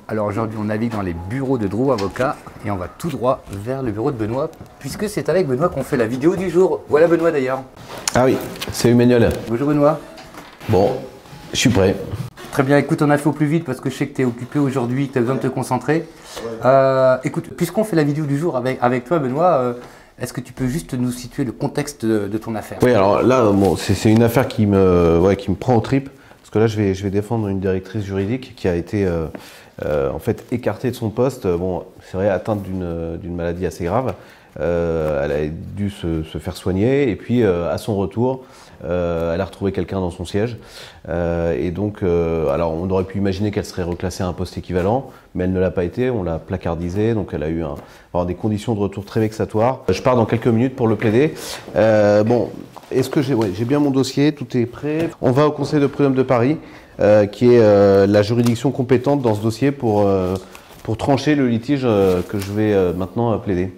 Alors aujourd'hui, on navigue dans les bureaux de Drouot Avocat et on va tout droit vers le bureau de Benoît, puisque c'est avec Benoît qu'on fait la vidéo du jour. Voilà Benoît d'ailleurs. Ah oui, c'est Emmanuel. Bonjour Benoît. Bon, je suis prêt. Très bien, écoute, on a fait au plus vite parce que je sais que tu es occupé aujourd'hui, que tu as besoin de te concentrer. Écoute, puisqu'on fait la vidéo du jour avec toi Benoît, est-ce que tu peux juste nous situer le contexte de ton affaire? Oui, alors là, bon, c'est une affaire qui me prend aux tripes. Parce que là, je vais défendre une directrice juridique qui a été en fait écartée de son poste. Bon, c'est vrai, atteinte d'une maladie assez grave. Elle a dû se faire soigner et puis à son retour, elle a retrouvé quelqu'un dans son siège. Et donc, alors on aurait pu imaginer qu'elle serait reclassée à un poste équivalent, mais elle ne l'a pas été, on l'a placardisée, donc elle a eu des conditions de retour très vexatoires. Je pars dans quelques minutes pour le plaider. Bon, est-ce que j'ai bien mon dossier, tout est prêt. On va au Conseil de prud'homme de Paris, qui est la juridiction compétente dans ce dossier pour trancher le litige que je vais maintenant plaider.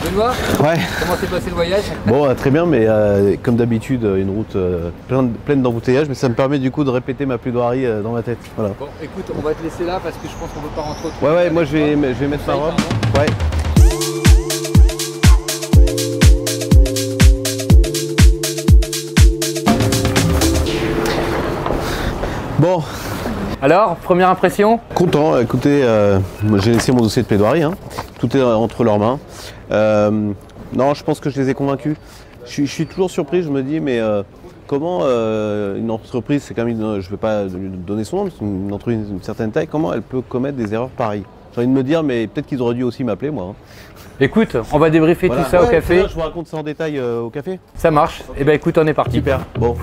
Benoît, Ouais. comment s'est passé le voyage? Bon, très bien, mais comme d'habitude, une route pleine d'embouteillages, mais ça me permet du coup de répéter ma plaidoirie dans ma tête. Voilà. Bon, écoute, on va te laisser là parce que je pense qu'on ne peut pas rentrer au Ouais, moi je vais mettre ma robe. Ouais. Bon. Alors, première impression? Content, écoutez, j'ai laissé mon dossier de plaidoirie, hein. Tout est entre leurs mains. Non, je pense que je les ai convaincus. Je suis toujours surpris, je me dis, mais comment une entreprise, c'est quand même je ne vais pas donner son nom, mais c'est une entreprise d'une certaine taille, comment elle peut commettre des erreurs pareilles? J'ai envie de me dire, mais peut-être qu'ils auraient dû aussi m'appeler, moi. Hein. Écoute, on va débriefer Voilà. tout ça au café. Je vous raconte ça en détail au café. Ça marche. Et ben écoute, on est parti. Super, bon.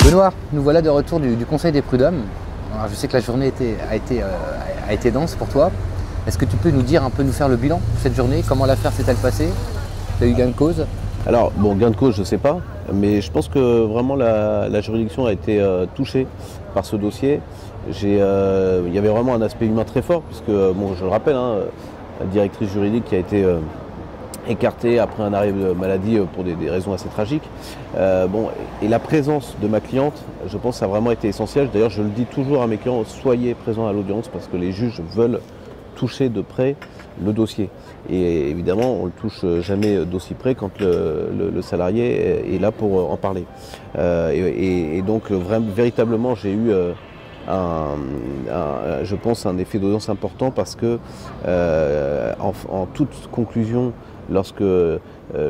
Benoît, nous voilà de retour du Conseil des prud'hommes. Alors, je sais que la journée a été dense pour toi. Est-ce que tu peux nous dire un peu, nous faire le bilan de cette journée? Comment l'affaire s'est-elle passée? Tu as eu gain de cause? Alors, bon, gain de cause, je ne sais pas, mais je pense que vraiment la juridiction a été touchée par ce dossier. Il y avait vraiment un aspect humain très fort, puisque, bon, je le rappelle, hein, la directrice juridique qui a été écartée après un arrêt de maladie pour des raisons assez tragiques. Bon, et la présence de ma cliente, je pense que ça a vraiment été essentiel. D'ailleurs, je le dis toujours à mes clients, soyez présents à l'audience parce que les juges veulent toucher de près le dossier. Et évidemment, on ne le touche jamais d'aussi près quand le salarié est là pour en parler. Et donc, véritablement, j'ai eu je pense un effet d'audience important parce que en toute conclusion, lorsque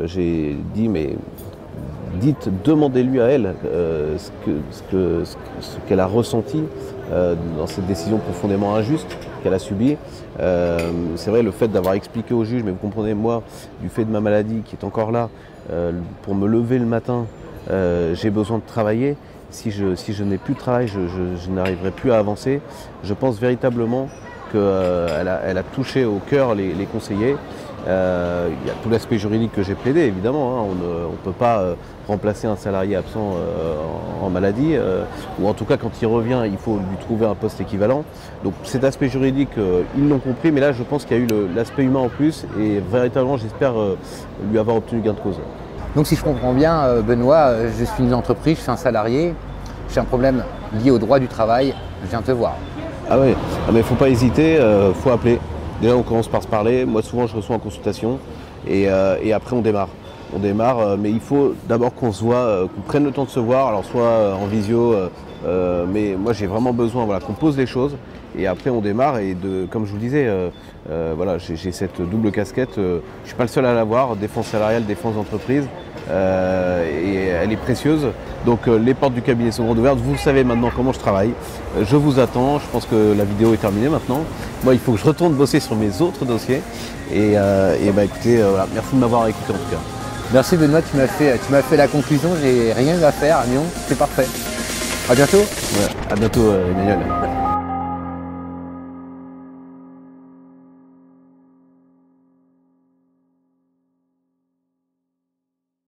j'ai dit mais demandez-lui à elle ce qu'elle a ressenti dans cette décision profondément injuste qu'elle a subie. C'est vrai, le fait d'avoir expliqué au juge, mais vous comprenez, moi, du fait de ma maladie qui est encore là, pour me lever le matin, j'ai besoin de travailler. Si je n'ai plus de travail, je n'arriverai plus à avancer. Je pense véritablement qu'elle a touché au cœur les conseillers. Il y a tout l'aspect juridique que j'ai plaidé, évidemment. Hein. On ne peut pas remplacer un salarié absent en maladie, ou en tout cas quand il revient, il faut lui trouver un poste équivalent. Donc cet aspect juridique, ils l'ont compris, mais là je pense qu'il y a eu l'aspect humain en plus, et véritablement j'espère lui avoir obtenu gain de cause. Donc si je comprends bien, Benoît, je suis une entreprise, je suis un salarié, j'ai un problème lié au droit du travail, je viens te voir. Ah oui, mais il ne faut pas hésiter, il faut appeler. Déjà on commence par se parler, moi souvent je reçois en consultation et après on démarre. On démarre, mais il faut d'abord qu'on se voit, qu'on prenne le temps de se voir, alors soit en visio, mais moi j'ai vraiment besoin qu'on pose les choses et après on démarre et comme je vous le disais, voilà, j'ai cette double casquette, je ne suis pas le seul à l'avoir, défense salariale, défense d'entreprise, et elle est précieuse. Donc les portes du cabinet sont grandes ouvertes, vous savez maintenant comment je travaille, je vous attends, je pense que la vidéo est terminée maintenant. Moi il faut que je retourne bosser sur mes autres dossiers et écoutez, voilà, merci de m'avoir écouté en tout cas. Merci Benoît, tu m'as fait la conclusion, j'ai rien eu à faire à Lyon, c'est parfait. À bientôt. Ouais, à bientôt Emmanuel.